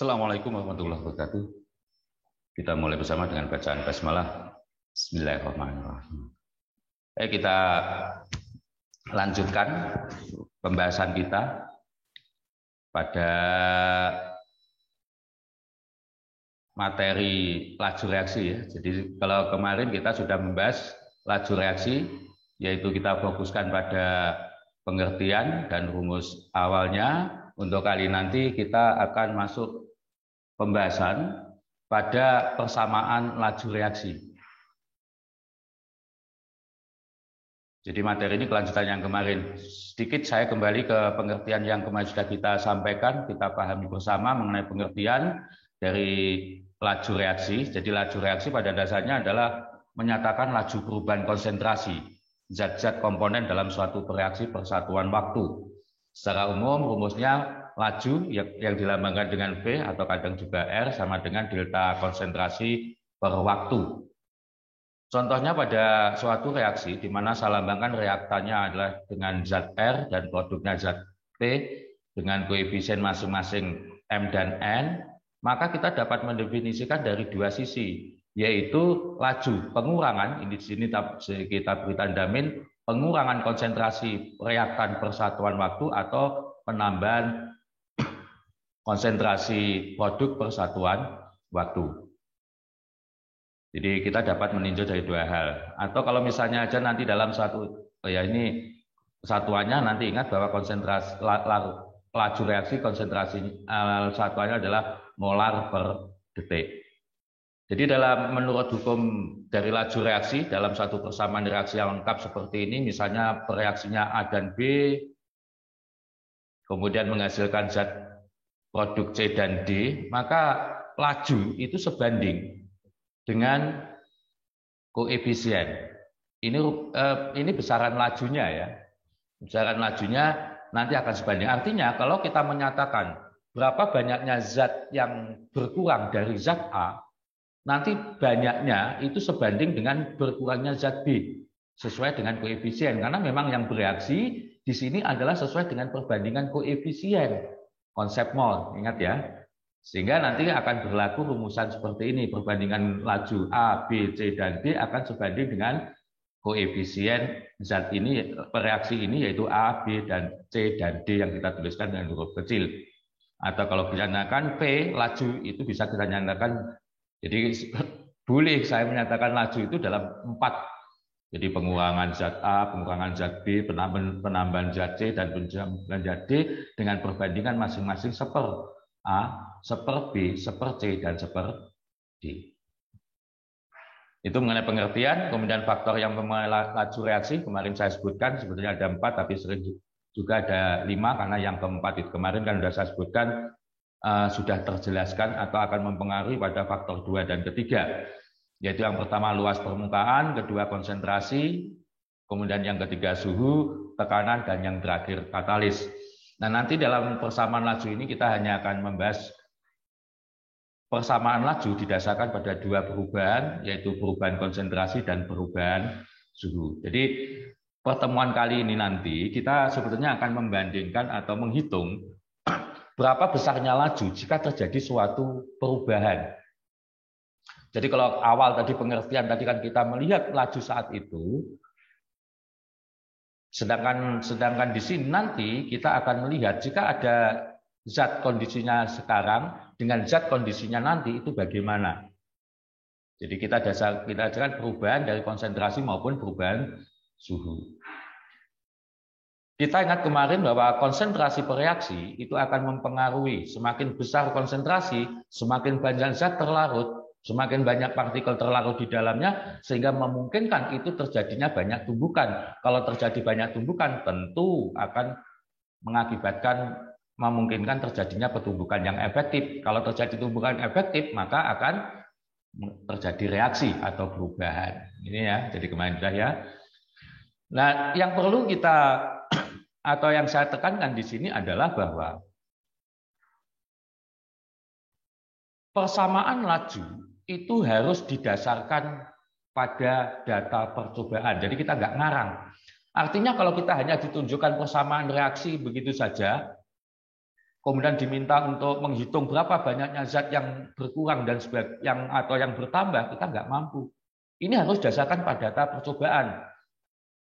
Assalamualaikum warahmatullahi wabarakatuh. Kita mulai bersama dengan bacaan basmalah. Bismillahirrahmanirrahim. Kita lanjutkan pembahasan kita pada materi laju reaksi ya. Jadi kalau kemarin kita sudah membahas laju reaksi, yaitu kita fokuskan pada pengertian dan rumus awalnya. Untuk kali nanti kita akan masuk pembahasan pada persamaan laju reaksi. Jadi materi ini kelanjutan yang kemarin. Sedikit saya kembali ke pengertian yang kemarin sudah kita sampaikan, kita pahami bersama mengenai pengertian dari laju reaksi. Jadi laju reaksi pada dasarnya adalah menyatakan laju perubahan konsentrasi zat-zat komponen dalam suatu reaksi persatuan waktu. Secara umum rumusnya laju yang dilambangkan dengan V atau kadang juga R sama dengan delta konsentrasi per waktu. Contohnya pada suatu reaksi di mana saya lambangkan reaktannya adalah dengan zat R dan produknya zat P dengan koefisien masing-masing M dan N, maka kita dapat mendefinisikan dari dua sisi, yaitu laju pengurangan, ini di sini kita beri tanda min, pengurangan konsentrasi reaktan persatuan waktu atau penambahan konsentrasi produk persatuan waktu. Jadi kita dapat meninjau dari dua hal. Atau kalau misalnya aja nanti dalam satu, ya ini satuannya nanti ingat bahwa konsentrasi laju reaksi konsentrasi satuannya adalah molar per detik. Jadi menurut hukum dari laju reaksi dalam satu persamaan reaksi yang lengkap seperti ini, misalnya reaksinya A dan B, kemudian menghasilkan zat produk C dan D, maka laju itu sebanding dengan koefisien. Ini besaran lajunya ya. Besaran lajunya nanti akan sebanding. Artinya kalau kita menyatakan berapa banyaknya zat yang berkurang dari zat A, nanti banyaknya itu sebanding dengan berkurangnya zat B sesuai dengan koefisien, karena memang yang bereaksi di sini adalah sesuai dengan perbandingan koefisien konsep mol, ingat ya. Sehingga nanti akan berlaku rumusan seperti ini, perbandingan laju A, B, C dan D akan sebanding dengan koefisien zat ini, reaksi ini yaitu A, B dan C dan D yang kita tuliskan dengan huruf kecil. Atau kalau kita nyatakan P laju itu bisa kita nyatakan. Jadi boleh saya menyatakan laju itu dalam 4. Jadi pengurangan zat A, pengurangan zat B, penambahan zat C, dan penambahan zat D dengan perbandingan masing-masing seper A, seper B, seper C, dan seper D. Itu mengenai pengertian. Kemudian faktor yang mempengaruhi laju reaksi, kemarin saya sebutkan, sebetulnya ada 4, tapi sering juga ada 5, karena yang keempat itu kemarin kan sudah saya sebutkan, sudah terjelaskan atau akan mempengaruhi pada faktor 2 dan ketiga, yaitu yang pertama luas permukaan, kedua konsentrasi, kemudian yang ketiga suhu, tekanan, dan yang terakhir katalis. Nah nanti dalam persamaan laju ini kita hanya akan membahas persamaan laju didasarkan pada dua perubahan, yaitu perubahan konsentrasi dan perubahan suhu. Jadi pertemuan kali ini nanti kita sebetulnya akan membandingkan atau menghitung berapa besarnya laju jika terjadi suatu perubahan. Jadi kalau awal tadi pengertian tadi kan kita melihat laju saat itu, sedangkan di sini nanti kita akan melihat jika ada zat kondisinya sekarang dengan zat kondisinya nanti itu bagaimana. Jadi kita ajarkan perubahan dari konsentrasi maupun perubahan suhu. Kita ingat kemarin bahwa konsentrasi bereaksi itu akan mempengaruhi, semakin besar konsentrasi, semakin banyak zat terlarut, semakin banyak partikel terlarut di dalamnya, sehingga memungkinkan itu terjadinya banyak tumbukan. Kalau terjadi banyak tumbukan, tentu akan mengakibatkan, memungkinkan terjadinya pertumbukan yang efektif. Kalau terjadi tumbukan efektif, maka akan terjadi reaksi atau perubahan. Ini ya, jadi kemarin sudah ya. Nah, yang perlu kita atau yang saya tekankan di sini adalah bahwa persamaan laju itu harus didasarkan pada data percobaan. Jadi kita nggak ngarang. Artinya kalau kita hanya ditunjukkan persamaan reaksi begitu saja, kemudian diminta untuk menghitung berapa banyaknya zat yang berkurang dan atau yang bertambah, kita nggak mampu. Ini harus didasarkan pada data percobaan.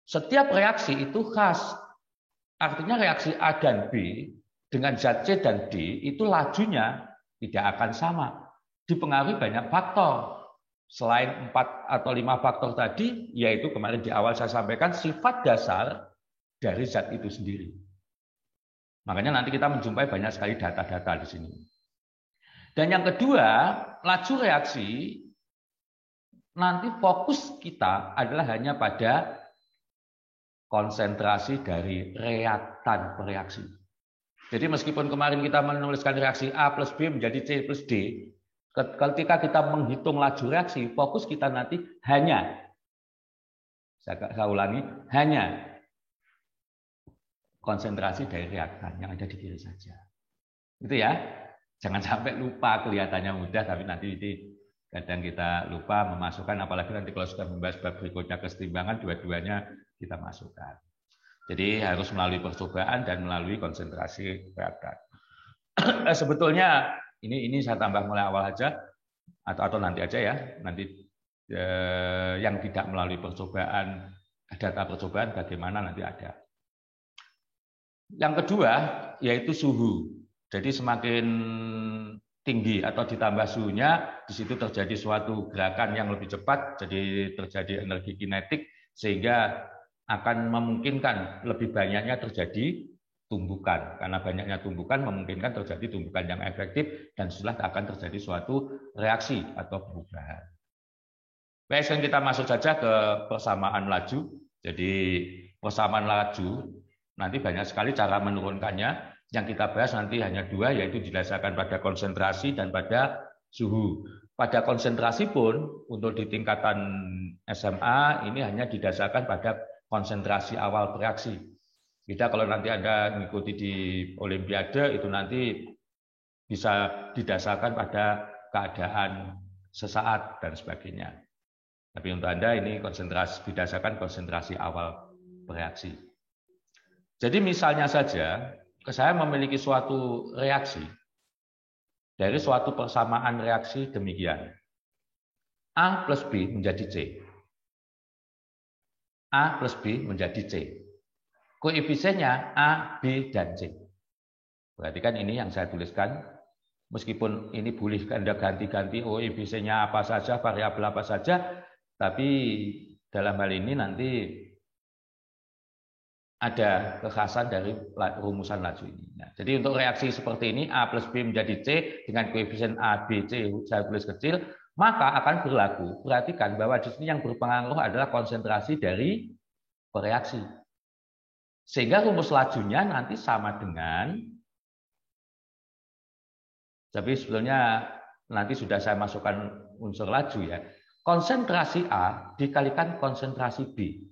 Setiap reaksi itu khas. Artinya reaksi A dan B dengan zat C dan D itu lajunya tidak akan sama. Dipengaruhi banyak faktor. Selain 4 atau 5 faktor tadi, yaitu kemarin di awal saya sampaikan sifat dasar dari zat itu sendiri. Makanya nanti kita menjumpai banyak sekali data-data di sini. Dan yang kedua, laju reaksi, nanti fokus kita adalah hanya pada konsentrasi dari reaktan bereaksi. Jadi meskipun kemarin kita menuliskan reaksi A plus B menjadi C plus D, ketika kita menghitung laju reaksi, fokus kita nanti hanya, saya ulangi, hanya konsentrasi dari reaktan yang ada di kiri saja. Itu ya, jangan sampai lupa, kelihatannya mudah, tapi nanti kadang kita lupa memasukkan, apalagi nanti kalau sudah membahas bab berikutnya kesetimbangan, dua-duanya kita masukkan. Jadi harus melalui percobaan dan melalui konsentrasi reaktan. Sebetulnya ini saya tambah mulai awal aja, atau nanti aja ya, nanti yang tidak melalui percobaan, data percobaan bagaimana nanti ada. Yang kedua yaitu suhu. Jadi semakin tinggi atau ditambah suhunya, di situ terjadi suatu gerakan yang lebih cepat, jadi terjadi energi kinetik sehingga akan memungkinkan lebih banyaknya terjadi tumbukan. Karena banyaknya tumbukan memungkinkan terjadi tumbukan yang efektif dan setelah akan terjadi suatu reaksi atau perubahan. Baik, sekarang kita masuk saja ke persamaan laju. Jadi persamaan laju nanti banyak sekali cara menurunkannya. Yang kita bahas nanti hanya dua, yaitu didasarkan pada konsentrasi dan pada suhu. Pada konsentrasi pun untuk di tingkatan SMA ini hanya didasarkan pada konsentrasi awal bereaksi. Kita kalau nanti Anda mengikuti di Olimpiade itu nanti bisa didasarkan pada keadaan sesaat dan sebagainya. Tapi untuk Anda ini konsentrasi didasarkan konsentrasi awal bereaksi. Jadi misalnya saja, saya memiliki suatu reaksi dari suatu persamaan reaksi demikian. A plus B menjadi C. A plus B menjadi C. Koefisiennya A, B, dan C. Perhatikan ini yang saya tuliskan. Meskipun ini boleh Anda ganti-ganti koefisiennya apa saja, variabel apa saja, tapi dalam hal ini nanti ada kekhasan dari rumusan laju ini. Nah, jadi untuk reaksi seperti ini, A plus B menjadi C dengan koefisien A, B, C, saya tulis kecil, maka akan berlaku. Perhatikan bahwa di sini yang berpengaruh adalah konsentrasi dari bereaksi. Sehingga rumus lajunya nanti sama dengan, tapi sebetulnya nanti sudah saya masukkan unsur laju ya, konsentrasi A dikalikan konsentrasi B.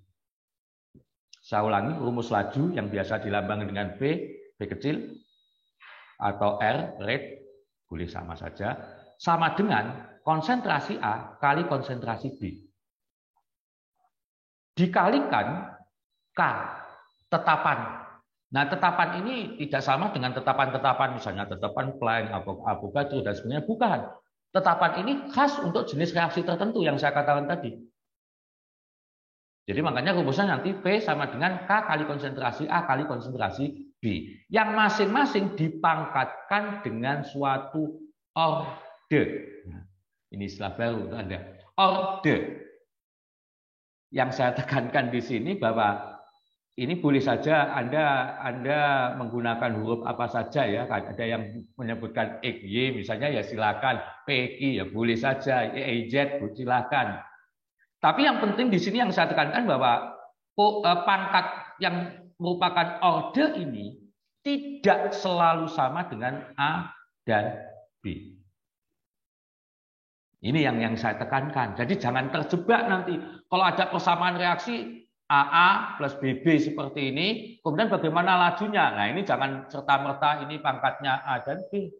Saya ulangi, rumus laju yang biasa dilambangkan dengan B kecil, atau R, rate, boleh sama saja, sama dengan konsentrasi A kali konsentrasi B. Dikalikan K, tetapan. Nah, tetapan ini tidak sama dengan tetapan-tetapan, misalnya tetapan Planck, Avogadro, dan sebenarnya bukan. Tetapan ini khas untuk jenis reaksi tertentu yang saya katakan tadi. Jadi makanya rumusnya nanti P sama dengan K kali konsentrasi A kali konsentrasi B. Yang masing-masing dipangkatkan dengan suatu orde. Nah, ini istilah baru Anda. Orde. Yang saya tekankan di sini bahwa ini boleh saja Anda menggunakan huruf apa saja ya. Ada yang menyebutkan XY misalnya ya silakan. PQ ya boleh saja. EZ silakan. Tapi yang penting di sini yang saya tekankan bahwa pangkat yang merupakan orde ini tidak selalu sama dengan A dan B. Ini yang saya tekankan. Jadi jangan terjebak nanti. Kalau ada persamaan reaksi AA plus BB seperti ini, kemudian bagaimana lajunya? Nah ini jangan serta-merta ini pangkatnya A dan B.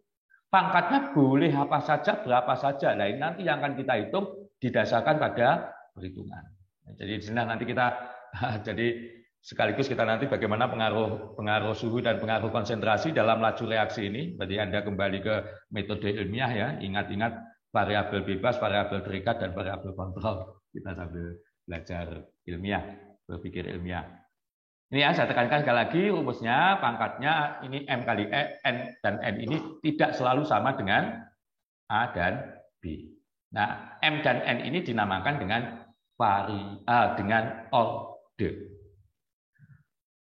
Pangkatnya boleh apa saja, berapa saja. Nah ini nanti yang akan kita hitung didasarkan pada perhitungan. Jadi di sini nanti kita jadi sekaligus kita nanti bagaimana pengaruh suhu dan pengaruh konsentrasi dalam laju reaksi ini. Berarti Anda kembali ke metode ilmiah ya. Ingat-ingat variabel bebas, variabel terikat, dan variabel kontrol. Kita sambil belajar ilmiah, berpikir ilmiah. Ini ya, saya tekankan sekali lagi rumusnya, pangkatnya ini M kali N dan N ini tidak selalu sama dengan A dan B. Nah, M dan N ini dinamakan dengan orde.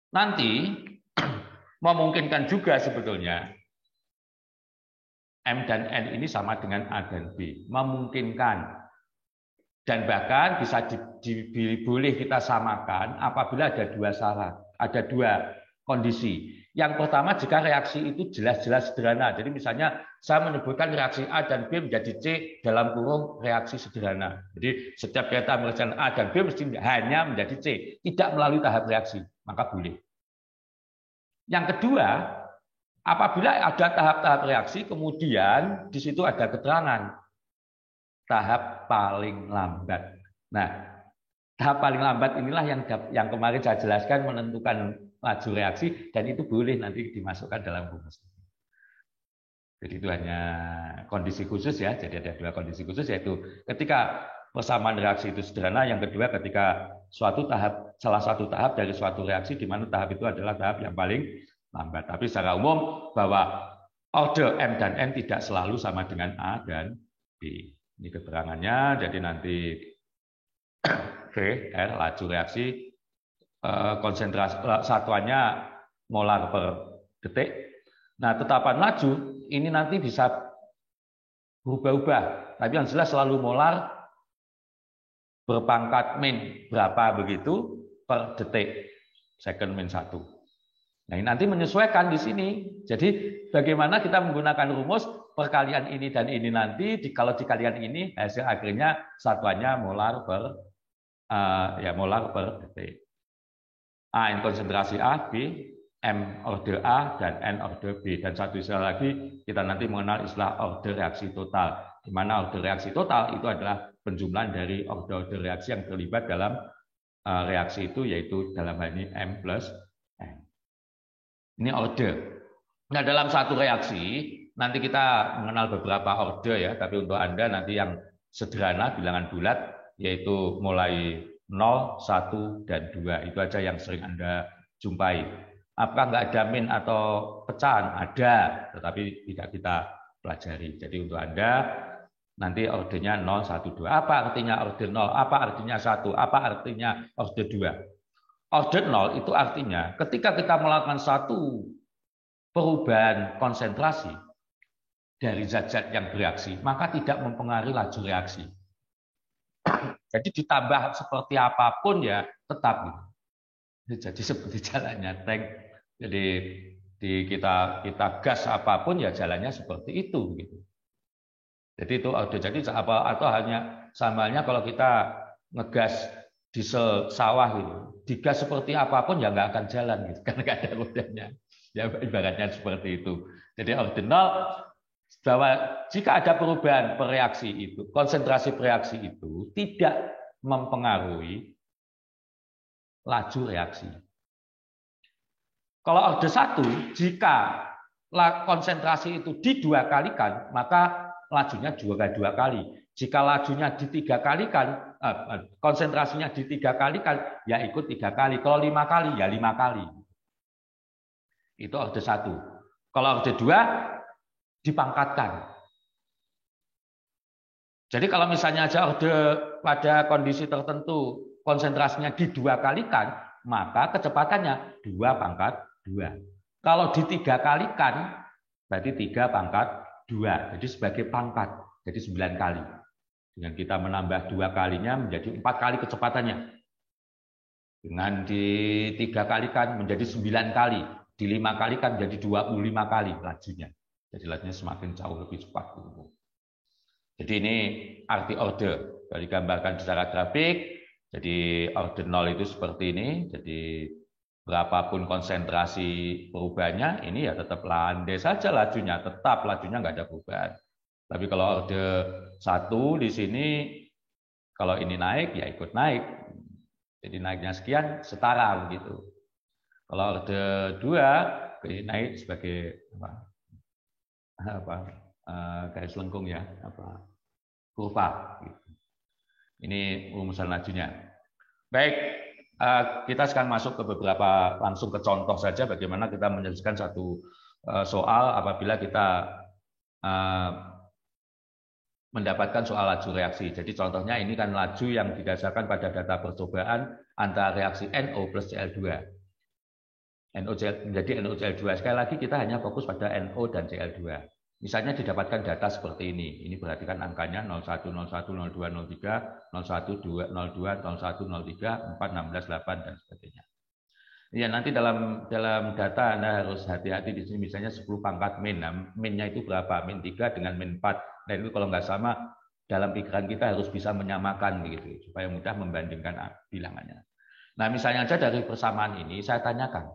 Nanti memungkinkan juga sebetulnya M dan N ini sama dengan A dan B. Memungkinkan. Dan bahkan bisa boleh kita samakan apabila ada dua syarat, ada dua kondisi. Yang pertama jika reaksi itu jelas-jelas sederhana. Jadi misalnya saya menyebutkan reaksi A dan B menjadi C dalam kurung reaksi sederhana. Jadi setiap kita mengerjakan A dan B mesti hanya menjadi C, tidak melalui tahap reaksi, maka boleh. Yang kedua, apabila ada tahap-tahap reaksi, kemudian di situ ada keterangan tahap paling lambat. Nah, tahap paling lambat inilah yang kemarin saya jelaskan menentukan laju reaksi, dan itu boleh nanti dimasukkan dalam rumus. Jadi itu hanya kondisi khusus ya. Jadi ada dua kondisi khusus, yaitu ketika persamaan reaksi itu sederhana, yang kedua ketika salah satu tahap dari suatu reaksi di mana tahap itu adalah tahap yang paling lambat. Tapi secara umum bahwa orde M dan N tidak selalu sama dengan A dan B. Ini keterangannya, jadi nanti V, R, laju reaksi, konsentrasi satuannya molar per detik. Nah, tetapan laju ini nanti bisa berubah-ubah, tapi yang jelas selalu molar berpangkat min berapa begitu per detik, second min 1. Nah, ini nanti menyesuaikan di sini. Jadi bagaimana kita menggunakan rumus perkalian ini dan ini nanti, kalau dikalian ini hasil akhirnya satuannya molar per detik. A in konsentrasi A, B, M orde A, dan N orde B. Dan satu istilah lagi, kita nanti mengenal istilah orde reaksi total. Di mana orde reaksi total itu adalah penjumlahan dari orde-orde reaksi yang terlibat dalam reaksi itu, yaitu dalam hal ini M plus N. Ini orde. Nah, dalam satu reaksi, nanti kita mengenal beberapa orde ya, tapi untuk Anda nanti yang sederhana, bilangan bulat, yaitu mulai 0, 1, dan 2. Itu aja yang sering Anda jumpai. Apakah nggak ada min atau pecahan? Ada, tetapi tidak kita pelajari. Jadi untuk Anda, nanti ordenya 0, 1, 2. Apa artinya orde 0? Apa artinya 1? Apa artinya orde 2? Orde 0 itu artinya ketika kita melakukan satu perubahan konsentrasi dari zat-zat yang bereaksi, maka tidak mempengaruhi laju reaksi. Jadi ditambah seperti apapun ya tetap. Jadi seperti jalannya tank. Jadi kita gas apapun ya jalannya seperti itu gitu. Jadi itu jadi apa atau hanya samanya kalau kita ngegas diesel sawah gitu. Digas seperti apapun ya nggak akan jalan gitu karena nggak ada rodanya. Ya ibaratnya seperti itu. Jadi ordinal bahwa jika ada perubahan reaksi itu, konsentrasi reaksi itu tidak mempengaruhi laju reaksi. Kalau orde 1, jika konsentrasi itu didua kalikan, maka lajunya juga 2 kali. Jika lajunya di3 kalikan, konsentrasinya di3 kalikan, ya ikut 3 kali. Kalau 5 kali, ya 5 kali. Itu orde 1. Kalau orde 2, dipangkatkan. Jadi kalau misalnya aja pada kondisi tertentu konsentrasinya di2 kalikan, maka kecepatannya 2 pangkat 2. Kalau di3 kalikan, berarti 3 pangkat 2. Jadi sebagai pangkat, jadi 9 kali. Dengan kita menambah 2 kalinya menjadi 4 kali kecepatannya. Dengan di3 kalikan menjadi 9 kali. Di 5 kalikan menjadi 25 kali lajunya. Jadi lajunya semakin jauh lebih cepat. Jadi ini arti orde. Kalau digambarkan secara grafik, jadi orde 0 itu seperti ini. Jadi berapapun konsentrasi perubahannya, ini ya tetap landai saja lajunya. Tetap lajunya nggak ada perubahan. Tapi kalau orde 1 di sini, kalau ini naik, ya ikut naik. Jadi naiknya sekian setara begitu. Kalau orde 2 naik sebagai garis lengkung ya, kurva. Gitu. Ini rumusan lajunya. Baik, kita sekarang masuk ke langsung ke contoh saja bagaimana kita menyelesaikan satu soal apabila kita mendapatkan soal laju reaksi. Jadi contohnya ini kan laju yang didasarkan pada data percobaan antara reaksi NO plus Cl2. Jadi NOCl2. Sekali lagi kita hanya fokus pada NO dan Cl2. Misalnya didapatkan data seperti ini. Ini perhatikan angkanya 01, 01, 02, 03, 01, 02, 01, 03, 4, 16, 8, dan sebagainya. Ya, nanti dalam data Anda harus hati-hati di sini. Misalnya 10 pangkat min. Nah, minnya itu berapa? Min 3 dengan min 4. Dan itu kalau nggak sama, dalam pikiran kita harus bisa menyamakan begitu supaya mudah membandingkan bilangannya. Nah, misalnya saja dari persamaan ini saya tanyakan,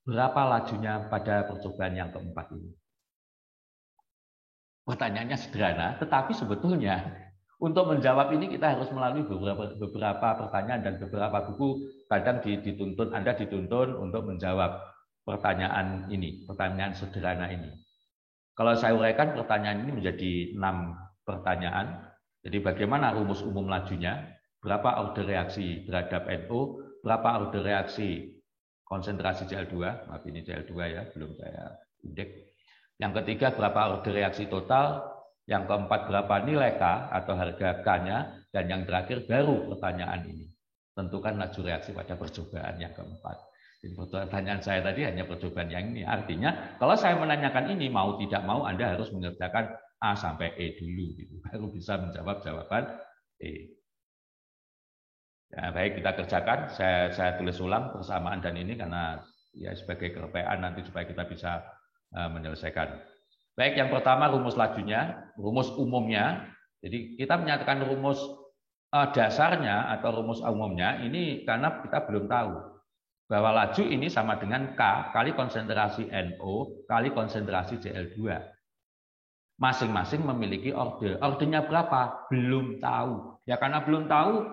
berapa lajunya pada percobaan yang keempat ini? Pertanyaannya sederhana, tetapi sebetulnya untuk menjawab ini kita harus melalui beberapa pertanyaan dan beberapa buku. Kadang Anda dituntun untuk menjawab pertanyaan ini, pertanyaan sederhana ini. Kalau saya uraikan pertanyaan ini menjadi 6 pertanyaan. Jadi bagaimana rumus umum lajunya, berapa order reaksi terhadap NO, berapa order reaksi konsentrasi Cl2, maaf ini Cl2 ya, belum saya indeks. Yang ketiga, berapa order reaksi total. Yang keempat, berapa nilai K atau harga K-nya. Dan yang terakhir, baru pertanyaan ini. Tentukan laju reaksi pada percobaan yang keempat. Jadi pertanyaan saya tadi hanya percobaan yang ini. Artinya, kalau saya menanyakan ini, mau tidak mau, Anda harus mengerjakan A sampai E dulu. Gitu. Baru bisa menjawab jawaban E. Ya, baik, kita kerjakan. Saya tulis ulang persamaan dan ini karena ya sebagai kerepaan nanti supaya kita bisa menyelesaikan. Baik, yang pertama rumus lajunya, rumus umumnya. Jadi kita menyatakan rumus dasarnya atau rumus umumnya ini karena kita belum tahu bahwa laju ini sama dengan K kali konsentrasi NO kali konsentrasi Cl2. Masing-masing memiliki order. Ordernya berapa? Belum tahu. Ya karena belum tahu,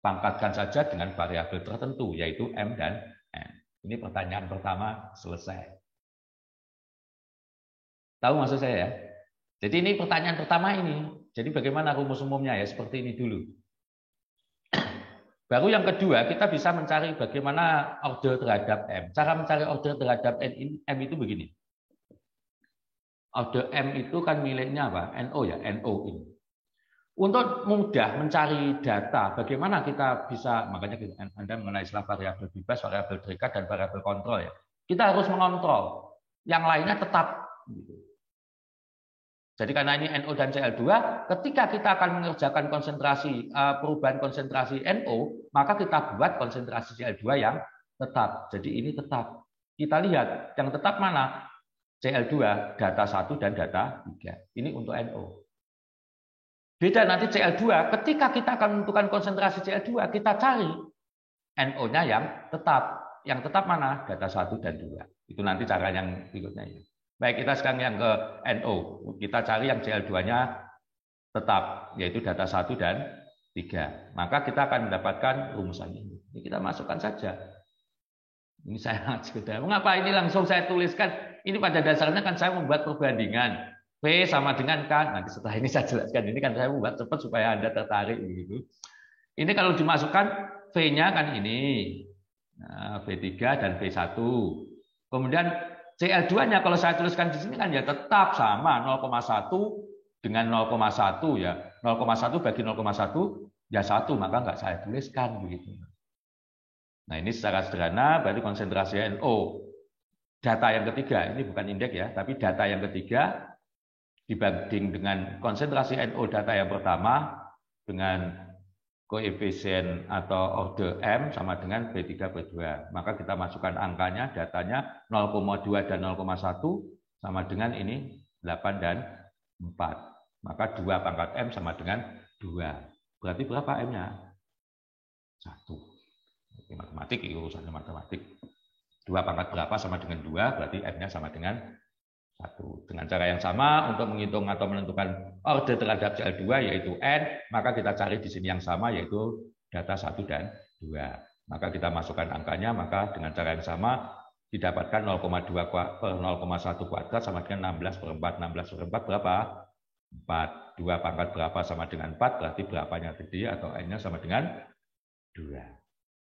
pangkatkan saja dengan variabel tertentu yaitu M dan N. Ini pertanyaan pertama selesai. Tahu maksud saya ya? Jadi ini pertanyaan pertama ini. Jadi bagaimana rumus umumnya ya? Seperti ini dulu. Baru yang kedua, kita bisa mencari bagaimana order terhadap M. Cara mencari order terhadap M itu begini. Order M itu kan miliknya apa? NO ya, NO ini. Untuk mudah mencari data, bagaimana kita bisa, makanya Anda mengenai istilah variabel bebas, variabel terikat, dan variabel kontrol ya. Kita harus mengontrol. Yang lainnya tetap. Jadi karena ini NO dan Cl2, ketika kita akan mengerjakan konsentrasi perubahan konsentrasi NO, maka kita buat konsentrasi Cl2 yang tetap. Jadi ini tetap. Kita lihat yang tetap mana? Cl2, data 1 dan data 3. Ini untuk NO. Beda nanti Cl2, ketika kita akan menentukan konsentrasi Cl2, kita cari NO-nya yang tetap. Yang tetap mana? Data 1 dan 2. Itu nanti cara yang berikutnya ya. Baik, kita sekarang yang ke NO. Kita cari yang Cl2-nya tetap, yaitu data 1 dan 3. Maka kita akan mendapatkan rumusan ini. Kita masukkan saja. Ini saya sekedar. Mengapa ini langsung saya tuliskan? Ini pada dasarnya kan saya membuat perbandingan. V sama dengan K. Nanti setelah ini saya jelaskan. Ini kan saya membuat cepat supaya Anda tertarik. Begitu. Ini kalau dimasukkan, V-nya kan ini. Nah, V3 dan V1. Kemudian Cl2-nya kalau saya tuliskan di sini kan ya tetap sama 0,1 dengan 0,1 ya. 0,1 bagi 0,1 ya 1, maka nggak saya tuliskan begitu. Nah, ini secara sederhana berarti konsentrasi NO. Data yang ketiga, ini bukan indeks ya, tapi data yang ketiga dibanding dengan konsentrasi NO data yang pertama dengan koefisien atau order M sama dengan B3/2. Maka kita masukkan angkanya, datanya 0,2 dan 0,1 sama dengan ini 8 dan 4. Maka 2 pangkat M sama dengan 2. Berarti berapa M-nya? 1. Ini matematik, ini urusannya matematik. 2 pangkat berapa sama dengan 2, berarti M-nya sama dengan 1. Dengan cara yang sama untuk menghitung atau menentukan order terhadap Cl2 yaitu N, maka kita cari di sini yang sama yaitu data 1 dan 2. Maka kita masukkan angkanya, maka dengan cara yang sama didapatkan 0,2 per 0,1 kuadrat sama dengan 16 per 4. 16 per 4 berapa? 4. 2 pangkat berapa sama dengan 4, berarti berapanya tadi atau N-nya sama dengan 2.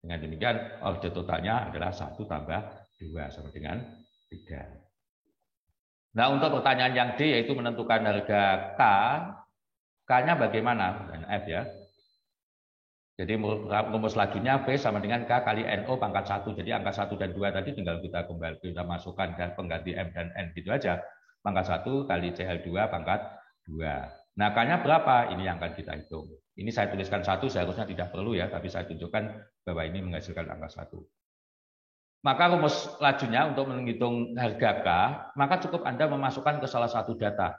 Dengan demikian, orde totalnya adalah 1 tambah 2 sama dengan 3. Nah, untuk pertanyaan yang D, yaitu menentukan harga K, K-nya bagaimana? Dan F ya. Jadi rumus lajunya V sama dengan K kali NO pangkat 1. Jadi angka 1 dan 2 tadi tinggal kita kembali, kita masukkan dan pengganti M dan N gitu aja. Pangkat 1 kali CL2 pangkat 2. Nah, K-nya berapa? Ini yang akan kita hitung. Ini saya tuliskan 1, seharusnya tidak perlu ya, tapi saya tunjukkan bahwa ini menghasilkan angka 1. Maka rumus lajunya untuk menghitung harga K, maka cukup Anda memasukkan ke salah satu data.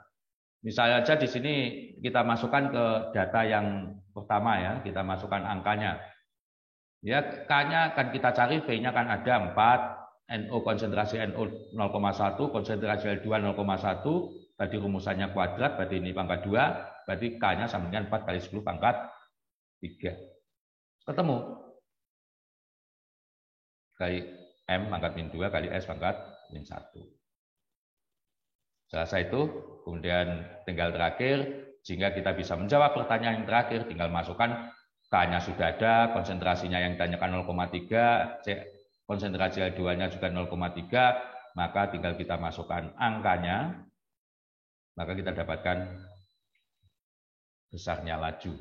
Misalnya aja di sini kita masukkan ke data yang pertama ya, kita masukkan angkanya. Ya, K-nya akan kita cari, V-nya kan ada 4, NO konsentrasi NO 0,1, konsentrasi L2 0,1, tadi rumusannya kuadrat, berarti ini pangkat 2, berarti K-nya sama dengan 4 kali 10 pangkat 3. Ketemu. Kali M pangkat min 2 kali S pangkat min 1. Selesai itu, kemudian tinggal terakhir, sehingga kita bisa menjawab pertanyaan yang terakhir, tinggal masukkan K-nya sudah ada, konsentrasinya yang ditanyakan 0,3, konsentrasi L2-nya juga 0,3, maka tinggal kita masukkan angkanya, maka kita dapatkan besarnya laju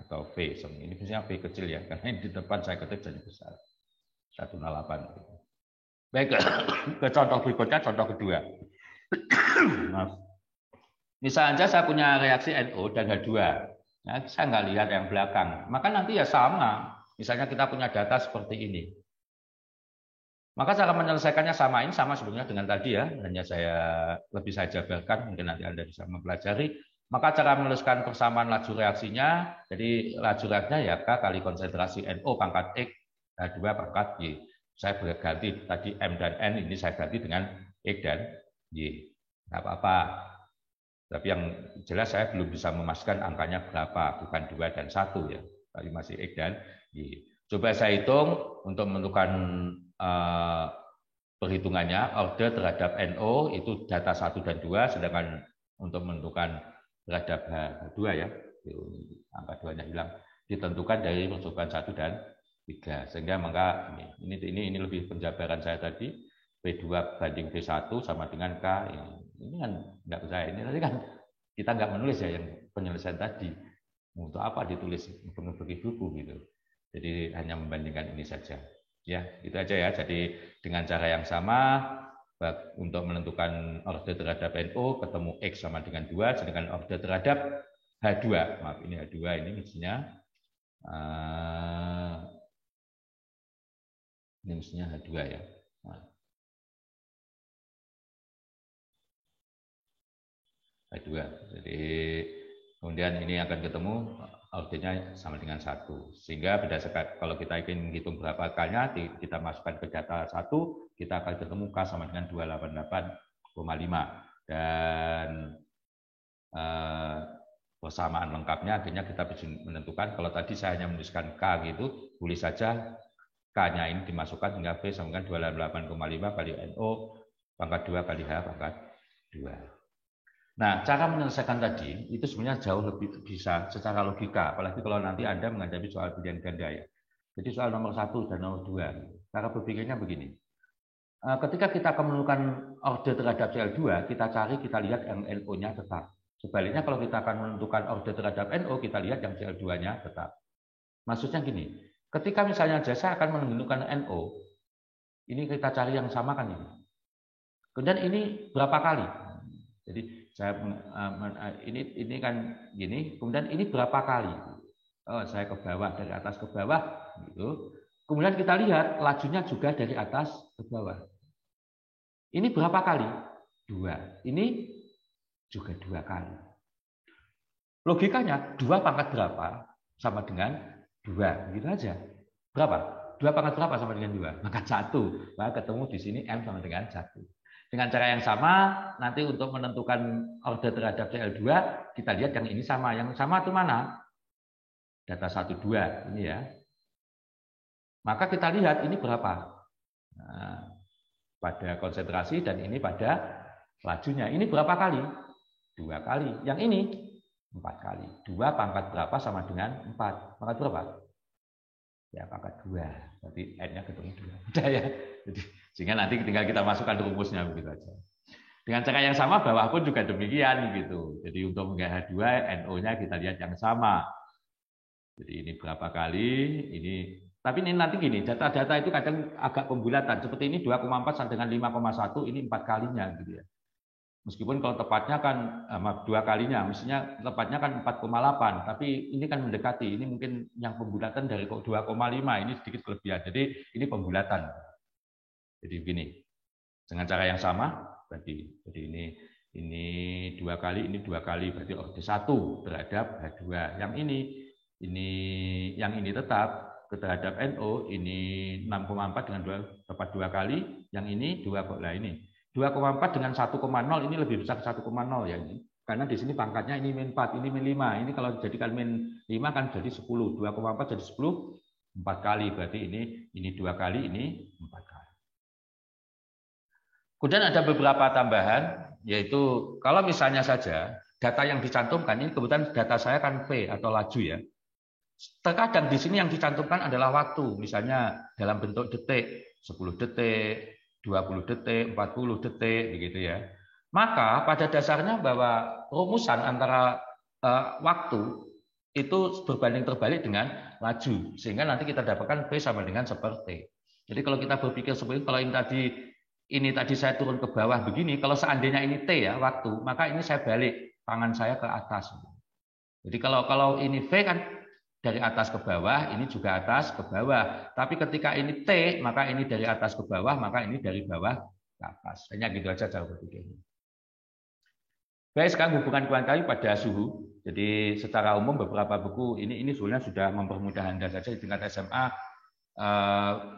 atau V. Ini biasanya V kecil ya, karena di depan saya ketik jadi besar. 108. Baik, ke contoh berikutnya, contoh kedua. Maaf. Misalnya saya punya reaksi NO dan H2. Nah, saya nggak lihat yang belakang. Maka nanti ya sama. Misalnya kita punya data seperti ini. Maka cara menyelesaikannya sama sebenarnya dengan tadi ya. Hanya lebih saya jabarkan, mungkin nanti Anda bisa mempelajari. Maka cara menuliskan persamaan laju reaksinya, jadi laju reaksinya ya K kali konsentrasi NO pangkat X, H2 pangkat Y. Saya berganti tadi M dan N, ini saya ganti dengan X dan Y. Nggak apa-apa. Tapi yang jelas saya belum bisa memastikan angkanya berapa, bukan 2 dan 1 ya. Tapi masih X dan Y. Coba saya hitung untuk menentukan perhitungannya, orde terhadap NO itu data 1 dan 2, sedangkan untuk menentukan terhadap H2 ya, angka 2-nya hilang, ditentukan dari percobaan 1 dan 3. Sehingga maka ini lebih penjabaran saya tadi, P2 banding P1 sama dengan K. Ini kan nggak percaya, ini tadi kan kita nggak menulis ya yang penyelesaian tadi. Untuk apa ditulis bagi buku gitu. Jadi hanya membandingkan ini saja. Ya, itu aja ya. Jadi dengan cara yang sama untuk menentukan orde terhadap NO ketemu X sama dengan 2, sedangkan orde terhadap H2. Maaf, ini H2 ini mestinya H2 ya. Nah. H2. Jadi kemudian ini akan ketemu ordenya sama dengan 1. Sehingga berdasarkan kalau kita ingin menghitung berapa K-nya, kita masukkan ke data 1, kita akan ketemu K sama dengan 288,5. Dan persamaan lengkapnya akhirnya kita bisa menentukan, kalau tadi saya hanya menuliskan K gitu, boleh saja K-nya ini dimasukkan hingga V sama dengan 288,5 kali NO pangkat 2 kali H pangkat 2. Nah, cara menyelesaikan tadi itu sebenarnya jauh lebih bisa secara logika, apalagi kalau nanti Anda menghadapi soal pilihan ganda ya. Jadi soal nomor 1 dan nomor 2, cara berpikirnya begini. Ketika kita akan menentukan orde terhadap CL2, kita cari, kita lihat yang NO-nya tetap. Sebaliknya kalau kita akan menentukan orde terhadap NO, kita lihat yang CL2-nya tetap. Maksudnya gini, ketika misalnya jasa akan menentukan NO, ini kita cari yang sama kan ini. Kemudian ini berapa kali? Jadi saya ini kan gini, kemudian ini berapa kali? Oh, saya ke bawah, dari atas ke bawah gitu. Kemudian kita lihat lajunya juga dari atas ke bawah. Ini berapa kali? 2. Ini juga 2 kali. Logikanya 2 pangkat berapa sama dengan 2, gitu aja. Berapa? 2 pangkat berapa sama dengan 2? Pangkat 1. Maka ketemu di sini M sama dengan 1. Dengan cara yang sama, nanti untuk menentukan orde terhadap CL2, kita lihat yang ini sama. Yang sama itu mana? Data 1, 2, ini ya. Maka kita lihat ini berapa. Nah, pada konsentrasi dan ini pada lajunya. Ini berapa kali? 2 kali. Yang ini 4 kali. 2 pangkat berapa sama dengan 4. Pangkat berapa? Ya pangkat 2. Berarti N-nya ketemu 2. Udah ya. Jadi, sehingga nanti tinggal kita masukkan rumusnya begitu aja. Dengan cara yang sama bawah pun juga demikian gitu. Jadi untuk H2 NO-nya kita lihat yang sama. Jadi ini berapa kali, ini tapi ini nanti gini, data-data itu kadang agak pembulatan. Seperti ini 2,4 sampai dengan 5,1 ini 4 kalinya gitu ya. Meskipun kalau tepatnya kan 2 kalinya, mestinya tepatnya kan 4,8, tapi ini kan mendekati. Ini mungkin yang pembulatan dari 2,5 ini sedikit kelebihan. Jadi ini pembulatan. Jadi begini. Dengan cara yang sama berarti jadi ini 2 kali, ini 2 kali berarti orde 1 terhadap H2. Yang yang ini tetap terhadap NO ini 6,4 dengan 2 kali, yang ini 2 lah ini 2,4 dengan 1,0 ini lebih besar 1,0 ya ini. Karena di sini pangkatnya ini min 4, ini min 5. Ini kalau jadikan min 5 kan jadi 10. 2,4 jadi 10 4 kali berarti ini 2 kali, ini 4 kali. Kemudian ada beberapa tambahan yaitu kalau misalnya saja data yang dicantumkan ini kebetulan data saya kan V atau laju ya. Terkadang di sini yang dicantumkan adalah waktu, misalnya dalam bentuk detik, 10 detik, 20 detik, 40 detik, begitu ya. Maka pada dasarnya bahwa rumusan antara waktu itu berbanding terbalik dengan laju, sehingga nanti kita dapatkan V sama dengan seperti. Jadi kalau kita berpikir seperti itu, kalau ini tadi saya turun ke bawah begini, kalau seandainya ini T ya waktu, maka ini saya balik tangan saya ke atas. Jadi kalau ini V kan dari atas ke bawah, ini juga atas ke bawah. Tapi ketika ini T, maka ini dari atas ke bawah, maka ini dari bawah ke atas. Hanya gitu aja cara berpikirnya. Baik, sekarang hubungan kuantitatif pada suhu. Jadi secara umum beberapa buku ini sebenarnya sudah mempermudah Anda saja di tingkat SMA.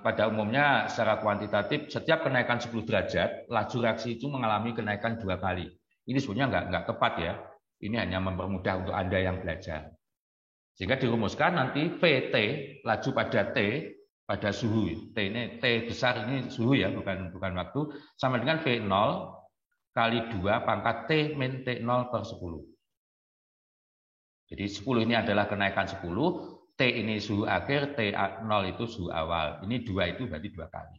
Pada umumnya secara kuantitatif setiap kenaikan 10 derajat, laju reaksi itu mengalami kenaikan 2 kali. Ini sebenarnya nggak tepat ya. Ini hanya mempermudah untuk Anda yang belajar. Sehingga dirumuskan nanti VT, laju pada T, pada suhu. T ini T besar ini suhu ya, bukan waktu, sama dengan V0 kali 2 pangkat T min T0 per 10. Jadi 10 ini adalah kenaikan 10, T ini suhu akhir, T0 itu suhu awal. Ini 2 itu berarti 2 kali.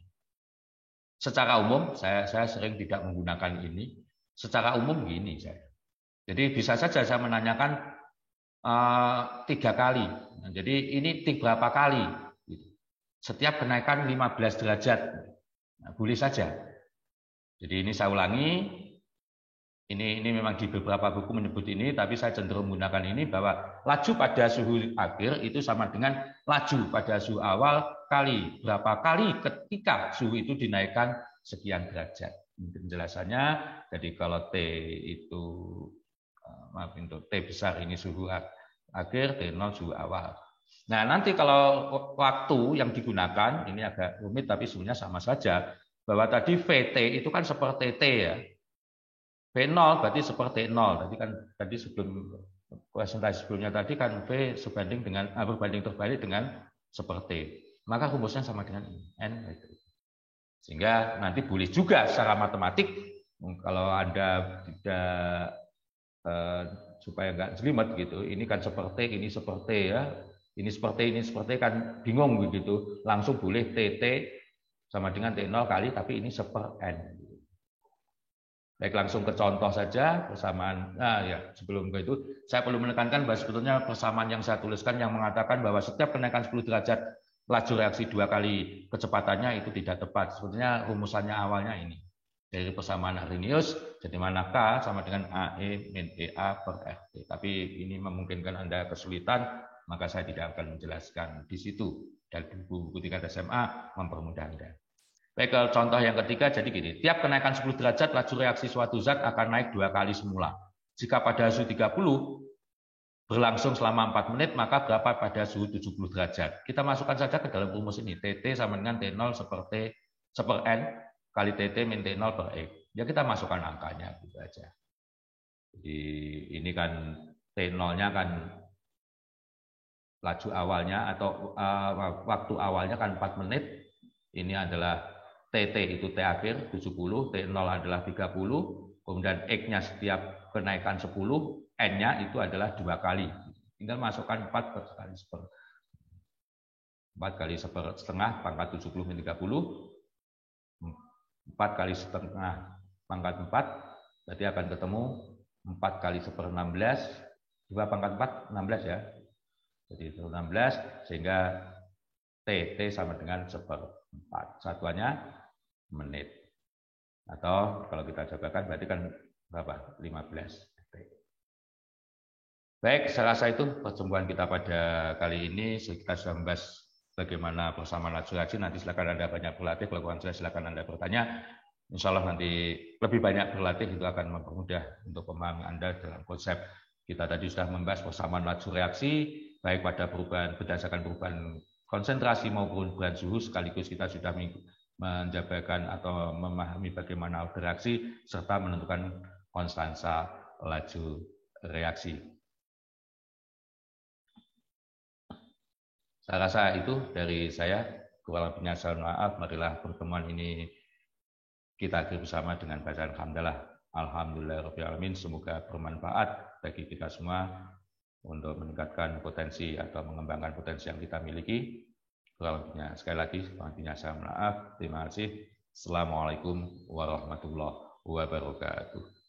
Secara umum, saya sering tidak menggunakan ini. Secara umum gini saya. Jadi bisa saja saya menanyakan 3 kali. Nah, jadi ini berapa kali? Setiap kenaikan 15 derajat. Nah, boleh saja. Jadi ini saya ulangi. Ini memang di beberapa buku menyebut ini, tapi saya cenderung menggunakan ini bahwa laju pada suhu akhir itu sama dengan laju pada suhu awal kali berapa kali ketika suhu itu dinaikkan sekian derajat. Penjelasannya, jadi kalau T itu untuk T besar ini suhu akhir, T0 suhu awal. Nah, nanti kalau waktu yang digunakan, ini agak rumit tapi sebenarnya sama saja. Bahwa tadi VT itu kan seperti T ya. V0 berarti seperti 0. Tadi sebelum presentasi sebelumnya tadi kan V sebanding dengan berbanding terbalik dengan seperti. Maka rumusnya sama dengan N. Sehingga nanti boleh juga secara matematik kalau Anda tidak supaya nggak jelimet gitu. Ini kan seperti, ini seperti ya. Ini seperti kan bingung begitu. Langsung boleh TT sama dengan T0 kali, tapi ini seper N. Baik, langsung ke contoh saja persamaan. Nah ya, sebelum ke itu saya perlu menekankan bahwa sebetulnya persamaan yang saya tuliskan yang mengatakan bahwa setiap kenaikan 10 derajat laju reaksi 2 kali kecepatannya itu tidak tepat. Sebetulnya rumusannya awalnya ini. Dari persamaan Arrhenius, jadi mana K sama dengan AE min EA per RT. Tapi ini memungkinkan Anda kesulitan, maka saya tidak akan menjelaskan di situ. Dan buku-buku tingkat SMA mempermudah Anda. Baik, contoh yang ketiga, jadi gini. Tiap kenaikan 10 derajat, laju reaksi suatu zat akan naik 2 kali semula. Jika pada suhu 30 berlangsung selama 4 menit, maka berapa pada suhu 70 derajat? Kita masukkan saja ke dalam rumus ini. TT sama dengan T0 seper N kali TT min T0 per E. Ya kita masukkan angkanya gitu aja. Jadi ini kan T0-nya kan laju awalnya atau waktu awalnya kan 4 menit. Ini adalah TT itu T akhir 70, T0 adalah 30, kemudian X-nya setiap kenaikan 10, N-nya itu adalah 2 kali. Tinggal masukkan 4 kali setengah pangkat 70 min 30, 4 kali setengah pangkat 4, berarti akan ketemu 4 kali 1/16, 2 pangkat 4, 16 ya. Jadi itu 16, sehingga TT sama dengan 1/4. Satuannya menit. Atau kalau kita cobakan berarti kan berapa? 15 detik. Baik, saya rasa itu pertemuan kita pada kali ini. Kita sudah membahas bagaimana persamaan laju reaksi. Nanti silakan Anda banyak berlatih. Kalau kurang jelas silakan Anda bertanya. Insya Allah nanti lebih banyak berlatih itu akan mempermudah untuk pemahaman Anda dalam konsep. Kita tadi sudah membahas persamaan laju reaksi, baik pada perubahan berdasarkan perubahan konsentrasi maupun perubahan suhu, sekaligus kita sudah menjabarkan atau memahami bagaimana reaksi serta menentukan konstansa laju reaksi. Saya rasa itu dari saya. Kurang lebihnya saya maaf. Marilah pertemuan ini kita akhiri bersama dengan bacaan hamdalah. Alhamdulillahirabbil alamin. Semoga bermanfaat bagi kita semua untuk meningkatkan potensi atau mengembangkan potensi yang kita miliki. Kurang lebihnya sekali lagi, saya maaf. Terima kasih. Assalamualaikum warahmatullahi wabarakatuh.